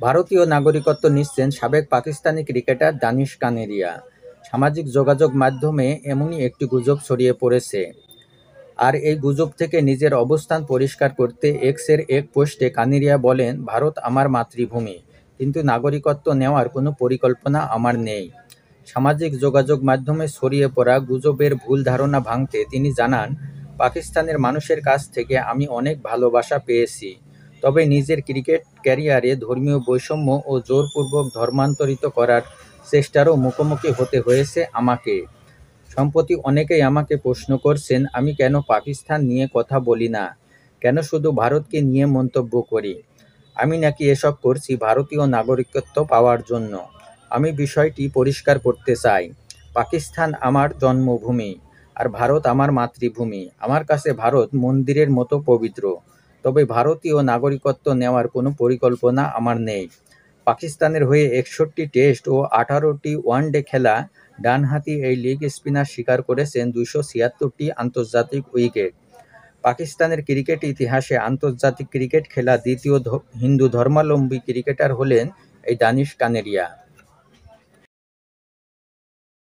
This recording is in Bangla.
ভারতীয় নাগরিকত্ব নিচ্ছেন সাবেক পাকিস্তানি ক্রিকেটার দানিশ কানেরিয়া। সামাজিক যোগাযোগ মাধ্যমে এমনই একটি গুজব ছড়িয়ে পড়েছে। আর এই গুজব থেকে নিজের অবস্থান পরিষ্কার করতে এক্সের এক পোস্টে কানেরিয়া বলেন, ভারত আমার মাতৃভূমি, কিন্তু নাগরিকত্ব নেওয়ার কোনো পরিকল্পনা আমার নেই। সামাজিক যোগাযোগ মাধ্যমে ছড়িয়ে পড়া গুজবের ভুল ধারণা ভাঙতে তিনি জানান, পাকিস্তানের মানুষের কাছ থেকে আমি অনেক ভালোবাসা পেয়েছি, তবে নিজের ক্রিকেট ক্যারিয়ারে ধর্মীয় বৈষম্য ও জোরপূর্বক ধর্মান্তরিত করার চেষ্টারও মুখোমুখি হতে হয়েছে আমাকে। সম্প্রতি অনেকেই আমাকে প্রশ্ন করছেন, আমি কেন পাকিস্তান নিয়ে কথা বলি না, কেন শুধু ভারতকে নিয়ে মন্তব্য করি। আমি নাকি এসব করছি ভারতীয় নাগরিকত্ব পাওয়ার জন্য। আমি বিষয়টি পরিষ্কার করতে চাই। পাকিস্তান আমার জন্মভূমি, আর ভারত আমার মাতৃভূমি। আমার কাছে ভারত মন্দিরের মতো পবিত্র, তবে ভারতীয় নাগরিকত্ব নেওয়ার কোনো পরিকল্পনা আমার নেই। পাকিস্তানের হয়ে 61 টেস্ট ও 18টি ওয়ানডে খেলা ডানহাতি এই লেগ স্পিনার শিকার করেছেন 276টি আন্তর্জাতিক উইকেট। পাকিস্তানের ক্রিকেট ইতিহাসে আন্তর্জাতিক ক্রিকেট খেলা দ্বিতীয় হিন্দু ধর্মাবলম্বী ক্রিকেটার হলেন এই দানিশ কানেরিয়া।